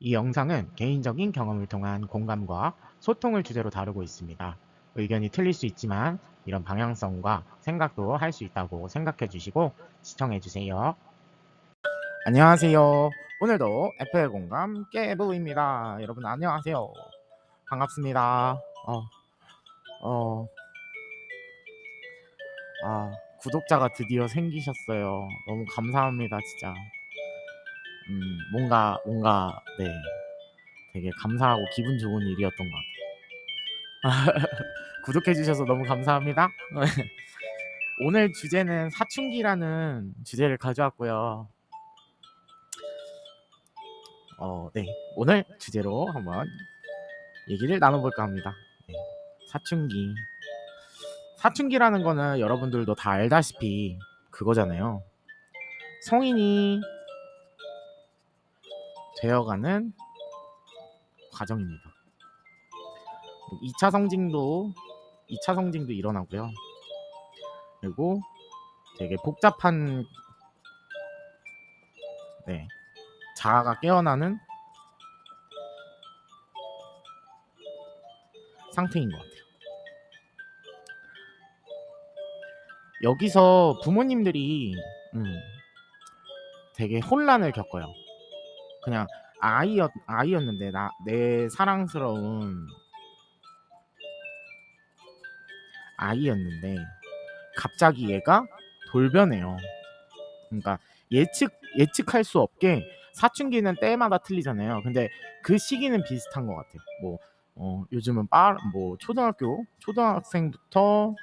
이 영상은 개인적인 경험을 통한 공감과 소통을 주제로 다루고 있습니다. 의견이 틀릴 수 있지만 이런 방향성과 생각도 할 수 있다고 생각해 주시고 시청해 주세요. 안녕하세요. 오늘도 애플 공감 깨부입니다. 여러분 안녕하세요. 반갑습니다. 어, 구독자가 드디어 생기셨어요. 너무 감사합니다, 진짜. 네, 되게 감사하고 기분 좋은 일이었던 것 같아요. 구독해 주셔서 너무 감사합니다. 오늘 주제는 사춘기라는 주제를 가져왔고요. 네, 오늘 주제로 한번 얘기를 나눠볼까 합니다. 네, 사춘기. 사춘기라는 거는 여러분들도 다 알다시피 그거잖아요. 성인이 되어가는 과정입니다. 2차 성징도 일어나고요. 그리고 되게 복잡한 자아가 깨어나는 상태인 것 같아요. 여기서 부모님들이 되게 혼란을 겪어요. 그냥 아이였는데 내 사랑스러운 아이였는데 갑자기 얘가 돌변해요. 그러니까 예측할 수 없게 사춘기는 때마다 틀리잖아요. 근데 그 시기는 비슷한 것 같아요. 요즘은 초등학생부터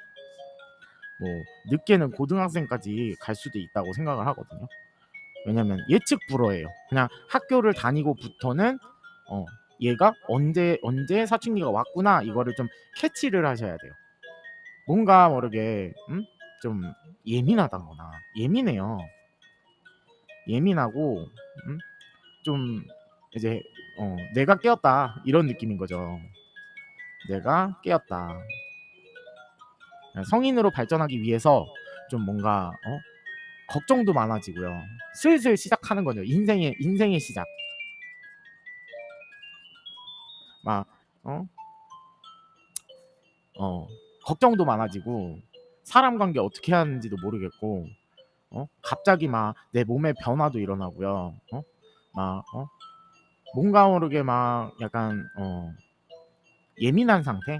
늦게는 고등학생까지 갈 수도 있다고 생각을 하거든요. 왜냐면 예측 불허예요. 그냥 학교를 다니고부터는 얘가 언제 사춘기가 왔구나 이거를 좀 캐치를 하셔야 돼요. 뭔가 모르게 좀 예민하다거나 예민해요. 예민하고 좀 이제 내가 깨었다 이런 느낌인 거죠. 내가 깨었다. 성인으로 발전하기 위해서 좀 뭔가 걱정도 많아지고요. 슬슬 시작하는 거죠. 인생의 시작. 막 걱정도 많아지고 사람 관계 어떻게 하는지도 모르겠고 갑자기 막 내 몸에 변화도 일어나고요. 뭔가 모르게 막 약간 예민한 상태?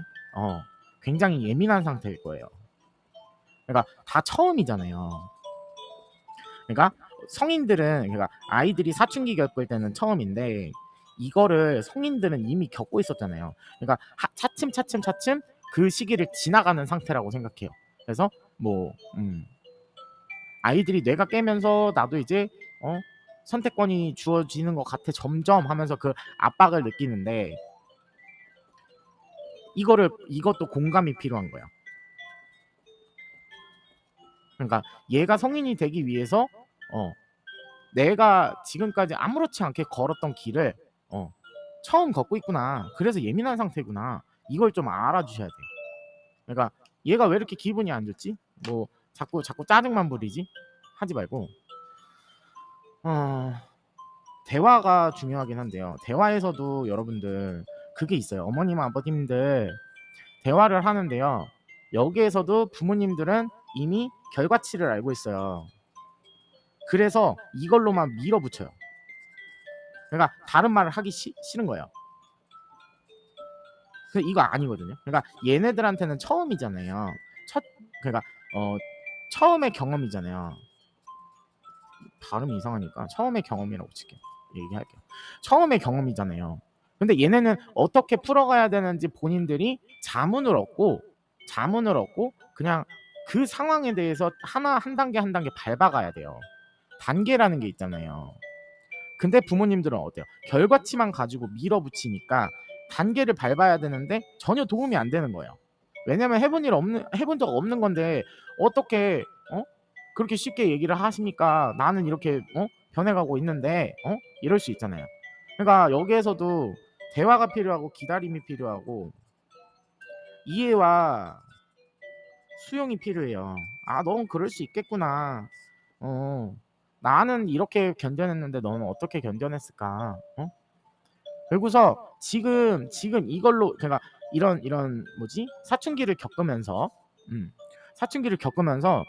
굉장히 예민한 상태일 거예요. 그러니까 다 처음이잖아요. 그러니까 그러니까 아이들이 사춘기 겪을 때는 처음인데 이거를 성인들은 이미 겪고 있었잖아요. 그러니까 차츰 그 시기를 지나가는 상태라고 생각해요. 그래서 아이들이 뇌가 깨면서 나도 이제 선택권이 주어지는 것 같아 점점 하면서 그 압박을 느끼는데 이것도 공감이 필요한 거야. 그러니까 얘가 성인이 되기 위해서 내가 지금까지 아무렇지 않게 걸었던 길을 처음 걷고 있구나. 그래서 예민한 상태구나. 이걸 좀 알아주셔야 돼요. 그러니까 얘가 왜 이렇게 기분이 안 좋지? 자꾸 짜증만 부리지? 하지 말고 대화가 중요하긴 한데요. 대화에서도 여러분들 그게 있어요. 어머님, 아버님들 대화를 하는데요. 여기에서도 부모님들은 이미 결과치를 알고 있어요. 그래서 이걸로만 밀어붙여요. 그러니까 다른 말을 하기 싫은 거예요. 이거 아니거든요. 그러니까 얘네들한테는 처음이잖아요. 그러니까 처음의 경험이잖아요. 발음이 이상하니까 처음의 경험이라고 얘기할게요. 처음의 경험이잖아요. 근데 얘네는 어떻게 풀어가야 되는지 본인들이 자문을 얻고 그냥 그 상황에 대해서 한 단계 한 단계 밟아가야 돼요. 단계라는 게 있잖아요. 근데 부모님들은 어때요? 결과치만 가지고 밀어붙이니까 단계를 밟아야 되는데 전혀 도움이 안 되는 거예요. 왜냐면 해본 적 없는 건데 어떻게 그렇게 쉽게 얘기를 하십니까? 나는 이렇게 변해가고 있는데 이럴 수 있잖아요. 그러니까 여기에서도 대화가 필요하고 기다림이 필요하고 이해와 수용이 필요해요. 넌 그럴 수 있겠구나. 나는 이렇게 견뎌냈는데 너는 어떻게 견뎌냈을까? 그리고서 지금 이걸로 제가 이런 뭐지? 사춘기를 겪으면서 사춘기를 겪으면서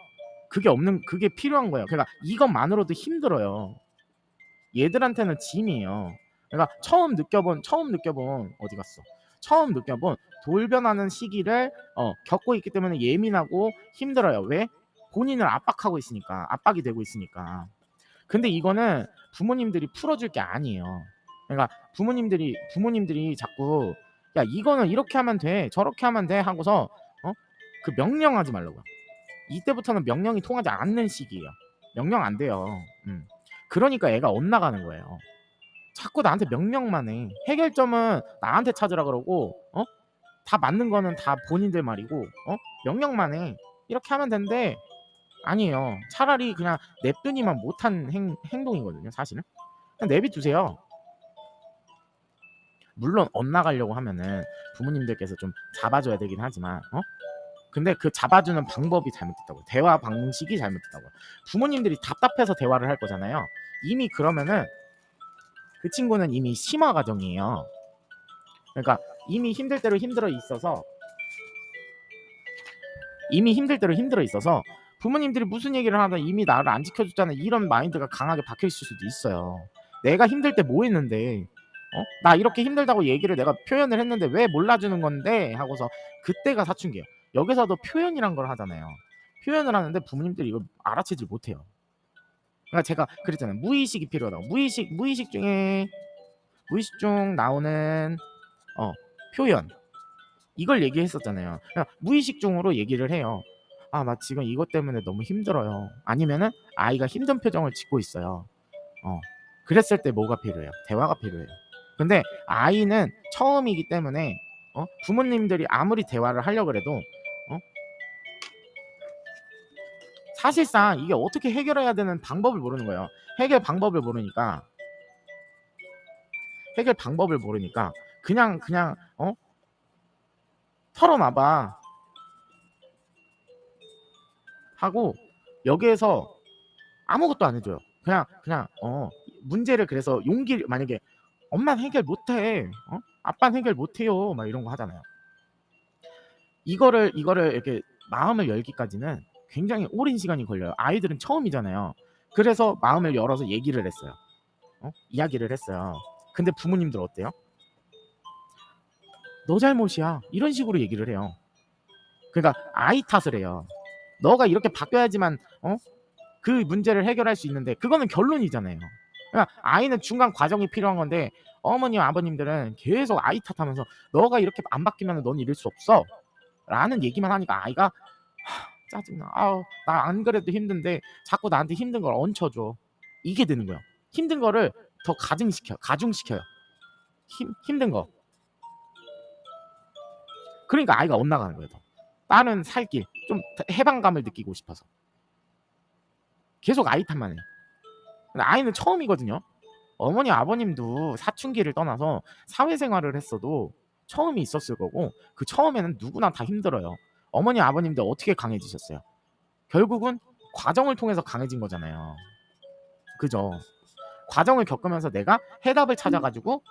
그게 필요한 거예요. 그러니까 이것만으로도 힘들어요. 얘들한테는 짐이에요. 그러니까 처음 느껴본 어디 갔어? 처음 느껴본 돌변하는 시기를 겪고 있기 때문에 예민하고 힘들어요. 왜? 본인을 압박하고 있으니까. 압박이 되고 있으니까. 근데 이거는 부모님들이 풀어줄 게 아니에요. 그러니까 부모님들이 자꾸 야 이거는 이렇게 하면 돼, 저렇게 하면 돼 하고서 그 명령하지 말라고요. 이때부터는 명령이 통하지 않는 시기예요. 명령 안 돼요. 그러니까 애가 엇나가는 거예요. 자꾸 나한테 명령만 해. 해결점은 나한테 찾으라 그러고 다 맞는 거는 다 본인들 말이고 명령만 해. 이렇게 하면 된대. 아니에요. 차라리 그냥 냅두니만 못한 행동이거든요, 사실은. 그냥 내비두세요. 물론 엇나가려고 하면은 부모님들께서 좀 잡아줘야 되긴 하지만 근데 그 잡아주는 방법이 잘못됐다고요. 대화 방식이 잘못됐다고요. 부모님들이 답답해서 대화를 할 거잖아요. 이미 그러면은 그 친구는 이미 심화 과정이에요. 그러니까 이미 힘들 대로 힘들어 있어서 부모님들이 무슨 얘기를 하든 이미 나를 안 지켜줬잖아 이런 마인드가 강하게 박혀 있을 수도 있어요. 내가 힘들 때 뭐 했는데 나 이렇게 힘들다고 얘기를 내가 표현을 했는데 왜 몰라주는 건데 하고서 그때가 사춘기예요. 여기서도 표현이란 걸 하잖아요. 표현을 하는데 부모님들이 이걸 알아채질 못해요. 그러니까 제가 그랬잖아요. 무의식이 필요하다고. 무의식 중 나오는 표현 이걸 얘기했었잖아요. 그러니까 무의식 중으로 얘기를 해요. 아, 나 지금 이것 때문에 너무 힘들어요. 아니면은 아이가 힘든 표정을 짓고 있어요. 그랬을 때 뭐가 필요해요? 대화가 필요해요. 근데 아이는 처음이기 때문에 부모님들이 아무리 대화를 하려고 해도 사실상 이게 어떻게 해결해야 되는 방법을 모르는 거예요. 해결 방법을 모르니까 그냥 털어놔봐 하고 여기에서 아무것도 안 해줘요. 그냥 문제를 그래서 용기를 만약에 엄마는 해결 못해, 아빠는 해결 못해요, 막 이런 거 하잖아요. 이거를 이렇게 마음을 열기까지는 굉장히 오랜 시간이 걸려요. 아이들은 처음이잖아요. 그래서 마음을 열어서 얘기를 했어요. 이야기를 했어요. 근데 부모님들 어때요? 너 잘못이야. 이런 식으로 얘기를 해요. 그러니까 아이 탓을 해요. 너가 이렇게 바뀌어야지만 그 문제를 해결할 수 있는데 그거는 결론이잖아요. 그러니까 아이는 중간 과정이 필요한 건데 어머님 아버님들은 계속 아이 탓하면서 너가 이렇게 안 바뀌면 넌 이럴 수 없어 라는 얘기만 하니까 아이가 짜증나. 아우 나 안 그래도 힘든데 자꾸 나한테 힘든 걸 얹혀줘. 이게 되는 거예요. 힘든 거를 더 가중시켜요. 힘든 거. 그러니까 아이가 엇나가는 거예요. 더. 다른 살길 좀 해방감을 느끼고 싶어서 계속 아이 탓만 해. 아이는 처음이거든요. 어머니 아버님도 사춘기를 떠나서 사회생활을 했어도 처음이 있었을 거고 그 처음에는 누구나 다 힘들어요. 어머니 아버님도 어떻게 강해지셨어요? 결국은 과정을 통해서 강해진 거잖아요. 그죠? 과정을 겪으면서 내가 해답을 찾아가지고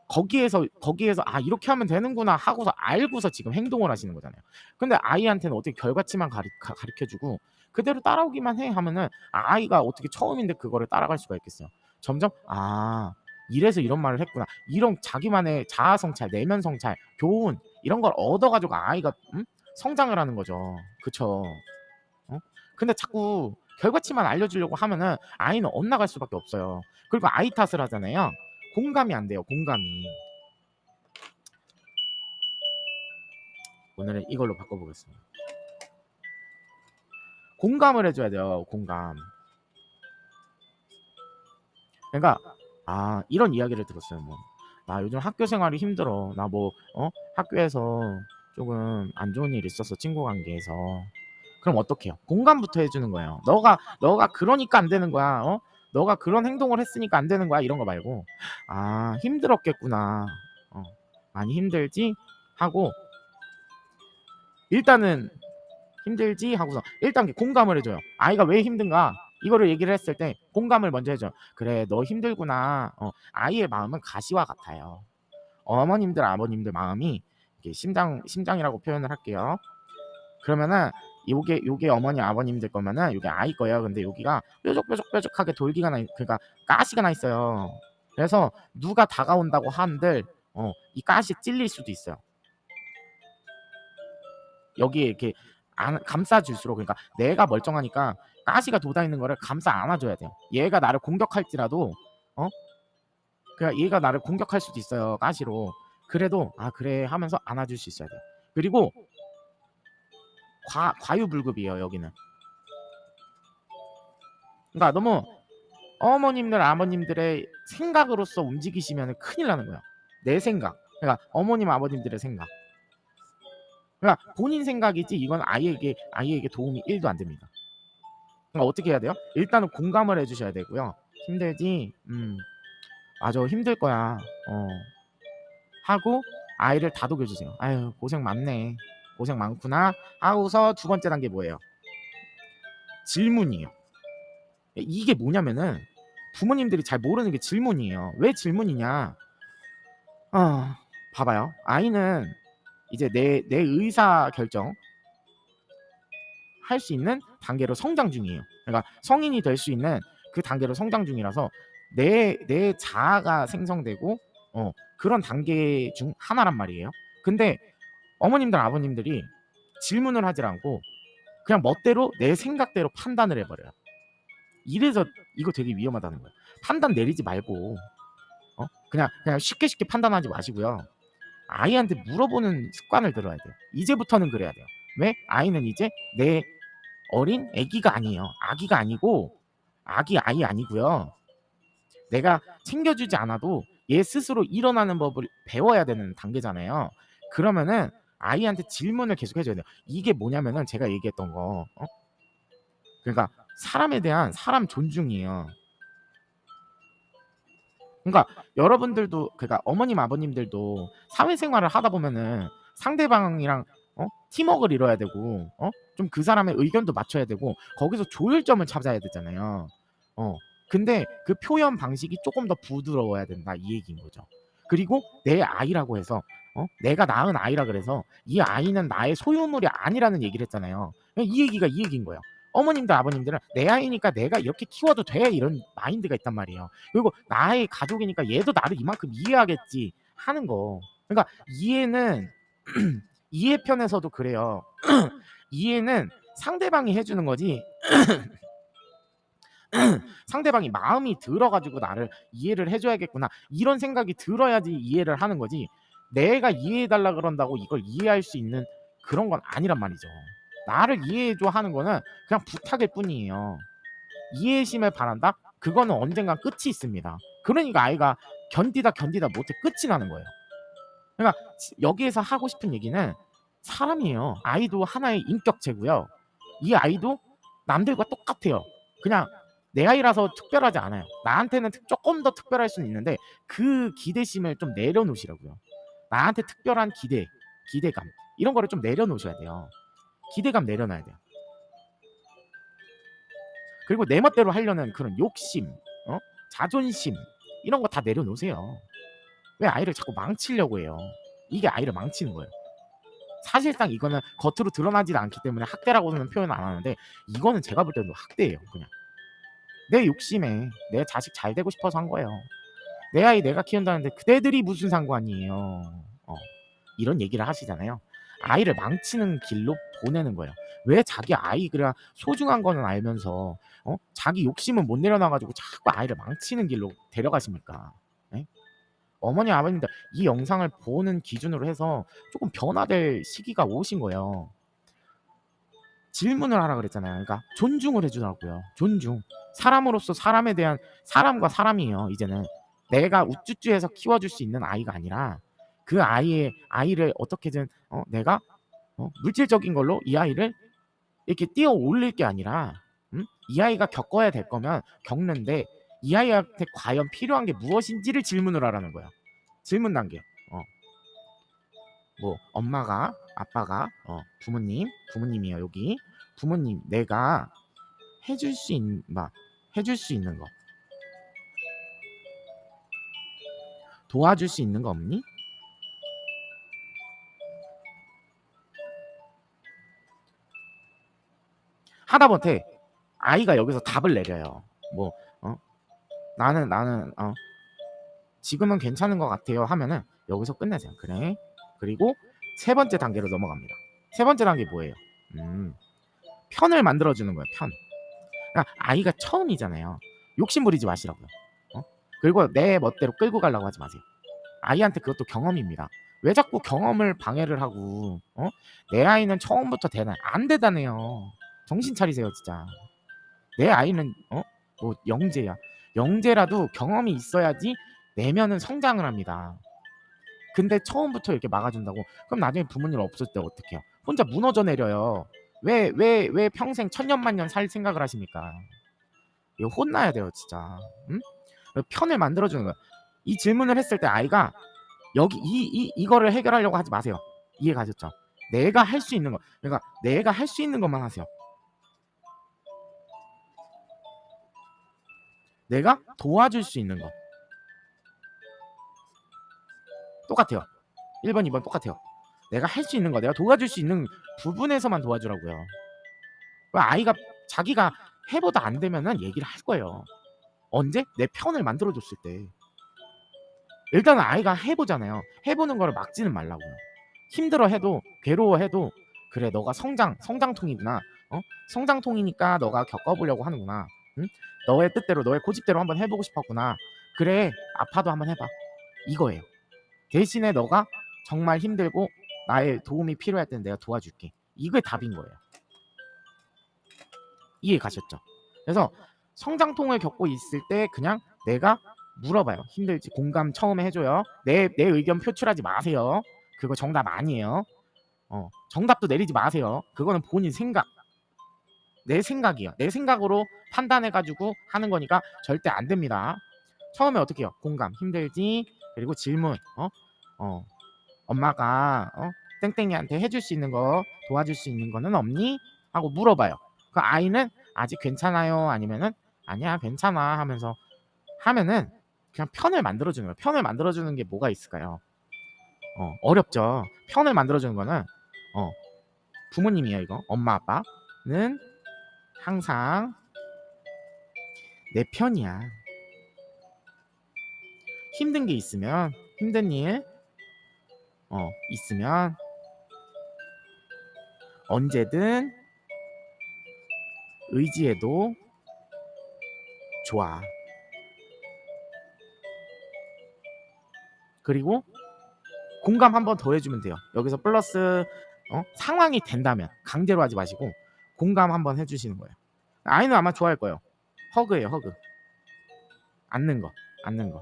거기에서 아 이렇게 하면 되는구나 하고서 알고서 지금 행동을 하시는 거잖아요. 근데 아이한테는 어떻게 결과치만 가르쳐주고 그대로 따라오기만 해 하면은 아이가 어떻게 처음인데 그거를 따라갈 수가 있겠어요. 점점 아 이래서 이런 말을 했구나. 이런 자기만의 자아 성찰, 내면 성찰, 교훈 이런 걸 얻어가지고 아이가 성장을 하는 거죠. 그쵸? 근데 자꾸 결과치만 알려주려고 하면은 아이는 엇나갈 수밖에 없어요. 그리고 아이 탓을 하잖아요. 공감이 안 돼요. 공감이. 오늘은 이걸로 바꿔보겠습니다. 공감을 해줘야 돼요. 공감. 그러니까 이런 이야기를 들었어요. 뭐 나 요즘 학교 생활이 힘들어. 나 뭐 학교에서 조금 안 좋은 일 있었어. 친구 관계에서. 그럼 어떡해요? 공감부터 해주는 거예요. 너가 그러니까 안 되는 거야. 너가 그런 행동을 했으니까 안 되는 거야. 이런 거 말고 힘들었겠구나. 많이 힘들지? 하고 일단은 힘들지? 하고서 일단 공감을 해줘요. 아이가 왜 힘든가? 이거를 얘기를 했을 때 공감을 먼저 해줘요. 그래, 너 힘들구나. 아이의 마음은 가시와 같아요. 어머님들, 아버님들 마음이 이게 심장이라고 표현을 할게요. 그러면은 요게 어머니 아버님들 거면은 요게 아이 거예요. 근데 여기가 뾰족하게 돌기가 그러니까 가시가 나 있어요. 그래서 누가 다가온다고 한들 이 가시 찔릴 수도 있어요. 여기에 이렇게 감싸줄수록, 그러니까 내가 멀쩡하니까 가시가 돋아 있는 거를 감싸 안아줘야 돼요. 얘가 나를 공격할지라도 그러니까 얘가 나를 공격할 수도 있어요, 가시로. 그래도 그래 하면서 안아줄 수 있어야 돼요. 그리고 과유불급이에요, 여기는. 그러니까 너무 어머님들, 아버님들의 생각으로서 움직이시면 큰일 나는 거야. 내 생각. 그러니까 어머님, 아버님들의 생각. 그러니까 본인 생각이지 이건 아이에게 도움이 1도 안 됩니다. 그러니까 어떻게 해야 돼요? 일단은 공감을 해주셔야 되고요. 힘들지? 맞아, 힘들 거야. 하고 아이를 다독여주세요. 아유, 고생 많네. 고생 많구나. 하고서 두 번째 단계 뭐예요? 질문이에요. 이게 뭐냐면은 부모님들이 잘 모르는 게 질문이에요. 왜 질문이냐? 봐봐요. 아이는 이제 내 의사 결정 할 수 있는 단계로 성장 중이에요. 그러니까 성인이 될 수 있는 그 단계로 성장 중이라서 내 자아가 생성되고 그런 단계 중 하나란 말이에요. 근데 어머님들, 아버님들이 질문을 하질 않고 그냥 멋대로 내 생각대로 판단을 해버려요. 이래서 이거 되게 위험하다는 거예요. 판단 내리지 말고 그냥 쉽게 판단하지 마시고요. 아이한테 물어보는 습관을 들어야 돼요. 이제부터는 그래야 돼요. 왜? 아이는 이제 내 어린 아기가 아니에요. 아기가 아니고 아이 아니고요. 내가 챙겨주지 않아도 얘 스스로 일어나는 법을 배워야 되는 단계잖아요. 그러면은 아이한테 질문을 계속 해줘야 돼요. 이게 뭐냐면은 제가 얘기했던 거 그러니까 사람에 대한 사람 존중이에요. 그러니까 여러분들도, 그러니까 어머님, 아버님들도 사회생활을 하다 보면은 상대방이랑 팀워크를 이뤄야 되고 좀 그 사람의 의견도 맞춰야 되고 거기서 조율점을 찾아야 되잖아요. 근데 그 표현 방식이 조금 더 부드러워야 된다, 이 얘기인 거죠. 그리고 내 아이라고 해서 내가 낳은 아이라 그래서 이 아이는 나의 소유물이 아니라는 얘기를 했잖아요. 이 얘기가 이 얘기인 거예요. 어머님들, 아버님들은 내 아이니까 내가 이렇게 키워도 돼, 이런 마인드가 있단 말이에요. 그리고 나의 가족이니까 얘도 나를 이만큼 이해하겠지 하는 거. 그러니까 이해는 이해 편에서도 그래요. 이해는 상대방이 해주는 거지 상대방이 마음이 들어가지고 나를 이해를 해줘야겠구나 이런 생각이 들어야지 이해를 하는 거지, 내가 이해해달라 그런다고 이걸 이해할 수 있는 그런 건 아니란 말이죠. 나를 이해해줘 하는 거는 그냥 부탁일 뿐이에요. 이해심을 바란다? 그거는 언젠가 끝이 있습니다. 그러니까 아이가 견디다 못해 끝이 나는 거예요. 그러니까 여기에서 하고 싶은 얘기는 사람이에요. 아이도 하나의 인격체고요. 이 아이도 남들과 똑같아요. 그냥 내 아이라서 특별하지 않아요. 나한테는 조금 더 특별할 수는 있는데 그 기대심을 좀 내려놓으시라고요. 나한테 특별한 기대감 이런 거를 좀 내려놓으셔야 돼요. 기대감 내려놔야 돼요. 그리고 내 멋대로 하려는 그런 욕심, 자존심 이런 거 다 내려놓으세요. 왜 아이를 자꾸 망치려고 해요? 이게 아이를 망치는 거예요. 사실상 이거는 겉으로 드러나지 않기 때문에 학대라고는 표현 안 하는데 이거는 제가 볼 때도 학대예요. 그냥 내 욕심에 내 자식 잘 되고 싶어서 한 거예요. 내 아이 내가 키운다는데 그대들이 무슨 상관이에요. 이런 얘기를 하시잖아요. 아이를 망치는 길로 보내는 거예요. 왜 자기 아이가 소중한 거는 알면서 자기 욕심은 못 내려놔가지고 자꾸 아이를 망치는 길로 데려가십니까? 네? 어머니, 아버님들 이 영상을 보는 기준으로 해서 조금 변화될 시기가 오신 거예요. 질문을 하라 그랬잖아요. 그러니까 존중을 해주라고요. 존중. 사람으로서 사람에 대한, 사람과 사람이에요. 이제는 내가 우쭈쭈해서 키워줄 수 있는 아이가 아니라 그 아이를 어떻게든 내가 물질적인 걸로 이 아이를 이렇게 띄어 올릴 게 아니라 이 아이가 겪어야 될 거면 겪는데 이 아이한테 과연 필요한 게 무엇인지를 질문을 하라는 거야. 질문 단계. 뭐 엄마가, 아빠가, 부모님이에요. 여기 부모님, 내가 해줄 수 있는 막 해줄 수 있는 거, 도와줄 수 있는 거 없니? 하다못해 아이가 여기서 답을 내려요. 뭐 나는 지금은 괜찮은 것 같아요 하면은 여기서 끝내세요. 그래. 그리고 세 번째 단계로 넘어갑니다. 세 번째 단계 뭐예요? 편을 만들어주는 거예요. 편. 그러니까 아이가 처음이잖아요. 욕심 부리지 마시라고요. 그리고 내 멋대로 끌고 가려고 하지 마세요. 아이한테 그것도 경험입니다. 왜 자꾸 경험을 방해를 하고 내 아이는 처음부터 안 대단해요. 정신 차리세요 진짜. 내 아이는 뭐 영재야. 영재라도 경험이 있어야지 내면은 성장을 합니다. 근데 처음부터 이렇게 막아준다고 그럼 나중에 부모님 없을 때 어떡해요? 혼자 무너져 내려요. 왜 평생 천년만년 살 생각을 하십니까? 이거 혼나야 돼요 진짜. 응? 편을 만들어주는 거야. 이 질문을 했을 때 아이가 여기 이거를 해결하려고 하지 마세요. 이해 가셨죠? 내가 할 수 있는 거, 그러니까 내가 할 수 있는 것만 하세요. 내가 도와줄 수 있는 거 똑같아요. 1번, 2번 똑같아요. 내가 할 수 있는 거, 내가 도와줄 수 있는 부분에서만 도와주라고요. 아이가 자기가 해보다 안 되면은 얘기를 할 거예요. 언제? 내 편을 만들어줬을 때. 일단은 아이가 해보잖아요. 해보는 거를 막지는 말라고요. 힘들어해도 괴로워해도 그래 너가 성장통이구나. 성장통이니까 너가 겪어보려고 하는구나. 응? 너의 뜻대로 너의 고집대로 한번 해보고 싶었구나. 그래 아파도 한번 해봐. 이거예요. 대신에 너가 정말 힘들고 나의 도움이 필요할 때는 내가 도와줄게. 이게 답인 거예요. 이해 가셨죠? 그래서 성장통을 겪고 있을 때 그냥 내가 물어봐요. 힘들지? 공감 처음에 해줘요. 내 의견 표출하지 마세요. 그거 정답 아니에요. 정답도 내리지 마세요. 그거는 본인 생각. 내 생각이에요. 내 생각으로 판단해가지고 하는 거니까 절대 안 됩니다. 처음에 어떻게 해요? 공감, 힘들지? 그리고 질문. 엄마가 땡땡이한테 해줄 수 있는 거, 도와줄 수 있는 거는 없니? 하고 물어봐요. 그 아이는 아직 괜찮아요? 아니면은 아니야 괜찮아 하면서 하면은 그냥 편을 만들어주는 거예요. 편을 만들어주는 게 뭐가 있을까요? 어렵죠. 편을 만들어주는 거는 부모님이에요. 이거 엄마 아빠는 항상 내 편이야. 힘든 게 있으면 힘든 일 있으면 언제든 의지해도 좋아. 그리고 공감 한 번 더 해주면 돼요. 여기서 플러스 상황이 된다면 강제로 하지 마시고 공감 한 번 해주시는 거예요. 아이는 아마 좋아할 거예요. 허그예요, 허그. 안는 거, 안는 거.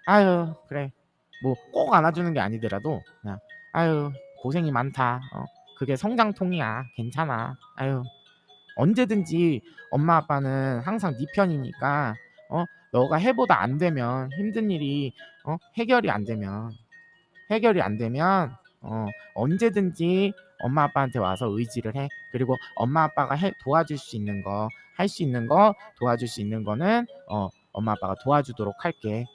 아유, 그래. 뭐 꼭 안아주는 게 아니더라도 그냥 아유 고생이 많다. 그게 성장통이야. 괜찮아. 아유 언제든지 엄마 아빠는 항상 네 편이니까 너가 해보다 안 되면 힘든 일이 해결이 안 되면 언제든지 엄마 아빠한테 와서 의지를 해. 그리고 엄마 아빠가 도와줄 수 있는 거, 할 수 있는 거, 도와줄 수 있는 거는 엄마 아빠가 도와주도록 할게.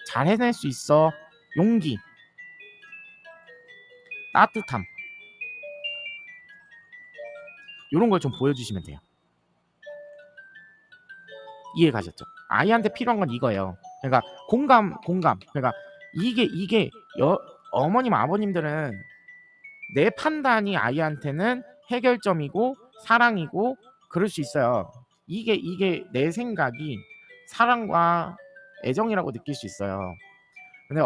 잘 해낼 수 있어. 용기, 따뜻함 이런 걸 좀 보여주시면 돼요. 이해 가셨죠? 아이한테 필요한 건 이거예요. 그러니까 공감. 그러니까 이게 어머님 아버님들은 내 판단이 아이한테는 해결점이고 사랑이고 그럴 수 있어요. 이게 내 생각이 사랑과 애정이라고 느낄 수 있어요. 근데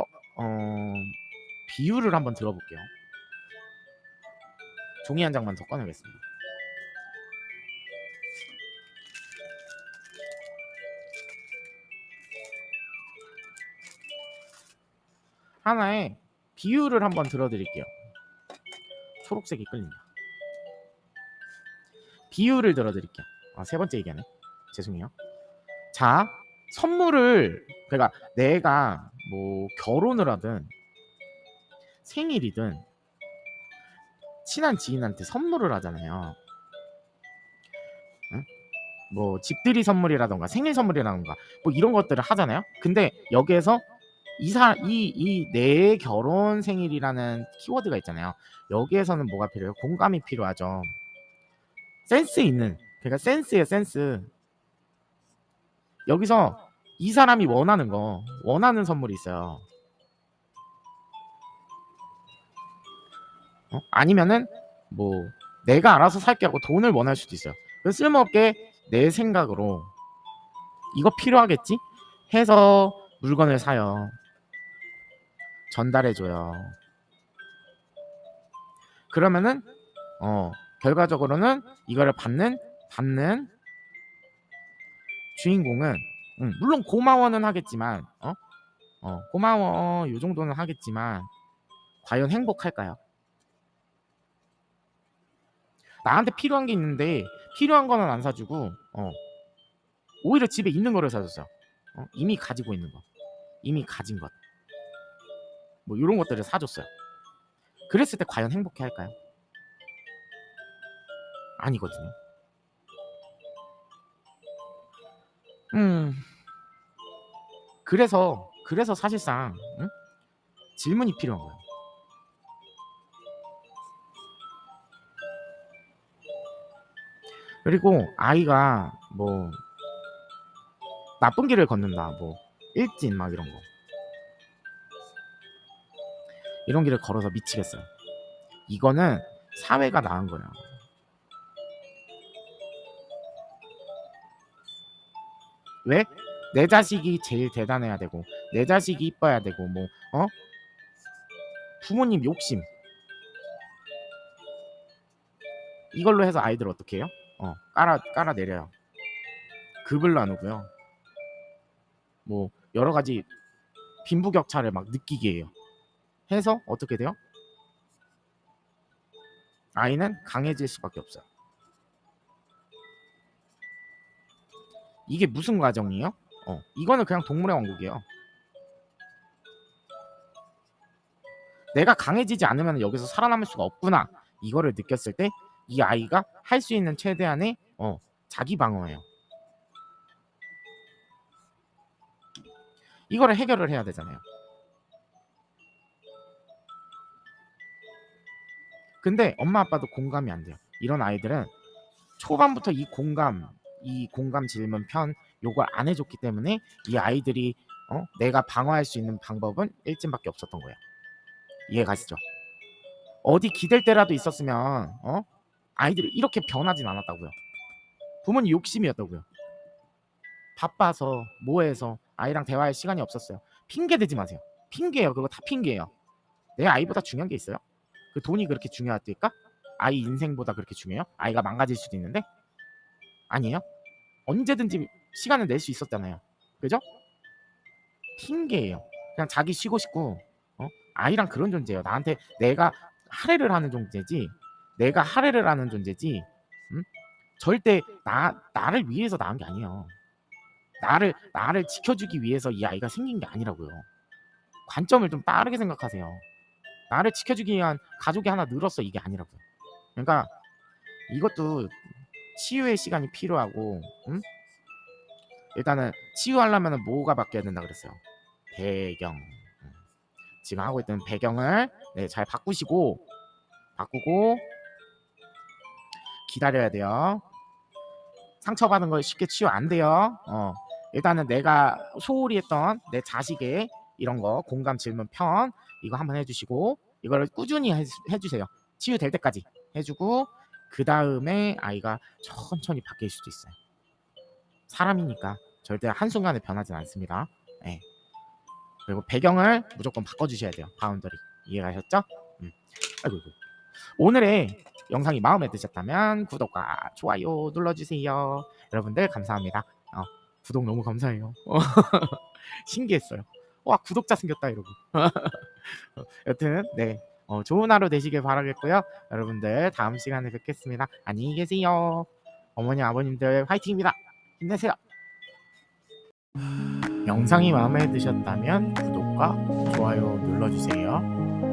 비유를 한번 들어볼게요. 종이 한 장만 더 꺼내겠습니다. 하나의 비유를 한번 들어드릴게요. 초록색이 끌린다. 비유를 들어드릴게요. 세 번째 얘기하네. 죄송해요. 자, 선물을 그러니까 내가 뭐 결혼을 하든 생일이든 친한 지인한테 선물을 하잖아요. 응? 뭐 집들이 선물이라던가 생일 선물이라던가 뭐 이런 것들을 하잖아요. 근데 여기에서 내 결혼 생일이라는 키워드가 있잖아요. 여기에서는 뭐가 필요해요? 공감이 필요하죠. 센스 있는, 그러니까 센스예요, 센스. 여기서 이 사람이 원하는 선물이 있어요. 아니면은 뭐 내가 알아서 살게 하고 돈을 원할 수도 있어요. 그래서 쓸모없게 내 생각으로 이거 필요하겠지 해서 물건을 사요. 전달해줘요. 그러면은 결과적으로는 이거를 받는 주인공은 물론 고마워는 하겠지만 고마워 요 정도는 하겠지만 과연 행복할까요? 나한테 필요한 게 있는데 필요한 거는 안 사주고 오히려 집에 있는 거를 사줬어요. 이미 가지고 있는 거, 이미 가진 것, 뭐 이런 것들을 사줬어요. 그랬을 때 과연 행복해 할까요? 아니거든요. 그래서 사실상 질문이 필요한 거예요. 그리고 아이가 뭐 나쁜 길을 걷는다, 뭐 일진 막 이런 길을 걸어서 미치겠어요. 이거는 사회가 나은 거예요. 왜? 내 자식이 제일 대단해야 되고 내 자식이 이뻐야 되고 뭐 부모님 욕심 이걸로 해서 아이들 어떻게 해요? 깔아 내려요. 급을 나누고요. 뭐 여러 가지 빈부격차를 막 느끼게 해요. 해서 어떻게 돼요? 아이는 강해질 수밖에 없어요. 이게 무슨 과정이에요? 이거는 그냥 동물의 왕국이에요. 내가 강해지지 않으면 여기서 살아남을 수가 없구나. 이거를 느꼈을 때 이 아이가 할 수 있는 최대한의 자기 방어예요. 이거를 해결을 해야 되잖아요. 근데 엄마 아빠도 공감이 안 돼요. 이런 아이들은 초반부터 이 공감 질문 편 요걸 안 해줬기 때문에 이 아이들이 내가 방어할 수 있는 방법은 일진밖에 없었던 거예요. 이해 가시죠? 어디 기댈 때라도 있었으면 아이들이 이렇게 변하진 않았다고요. 부모님 욕심이었다고요. 바빠서 뭐해서 아이랑 대화할 시간이 없었어요. 핑계 대지 마세요. 핑계예요. 그거 다 핑계예요. 내 아이보다 중요한 게 있어요? 그 돈이 그렇게 중요할까? 아이 인생보다 그렇게 중요해요? 아이가 망가질 수도 있는데? 아니에요? 언제든지 시간을 낼 수 있었잖아요. 그죠? 핑계예요. 그냥 자기 쉬고 싶고 아이랑 그런 존재예요. 나한테 내가 할애를 하는 존재지. 내가 할애를 하는 존재지. 절대 나를 위해서 낳은 게 아니에요. 나를 지켜주기 위해서 이 아이가 생긴 게 아니라고요. 관점을 좀 빠르게 생각하세요. 나를 지켜주기 위한 가족이 하나 늘었어 이게 아니라고요. 그러니까 이것도 치유의 시간이 필요하고 일단은 치유하려면 뭐가 바뀌어야 된다 그랬어요. 배경. 지금 하고 있던 배경을 잘 바꾸고 기다려야 돼요. 상처받은 걸 쉽게 치유 안 돼요. 일단은 내가 소홀히 했던 내 자식의 이런 거 공감 질문 편 이거 한번 해주시고 이거를 꾸준히 해주세요. 치유될 때까지 해주고 그 다음에 아이가 천천히 바뀔 수도 있어요. 사람이니까 절대 한순간에 변하진 않습니다. 네. 그리고 배경을 무조건 바꿔주셔야 돼요. 바운더리 이해가셨죠? 아이고. 오늘의 영상이 마음에 드셨다면 구독과 좋아요 눌러주세요. 여러분들 감사합니다. 구독 너무 감사해요. 신기했어요. 와 구독자 생겼다 이러고. 여튼 네 좋은 하루 되시길 바라겠고요. 여러분들 다음 시간에 뵙겠습니다. 안녕히 계세요. 어머니 아버님들 화이팅입니다. 힘내세요. 영상이 마음에 드셨다면 구독과 좋아요 눌러주세요.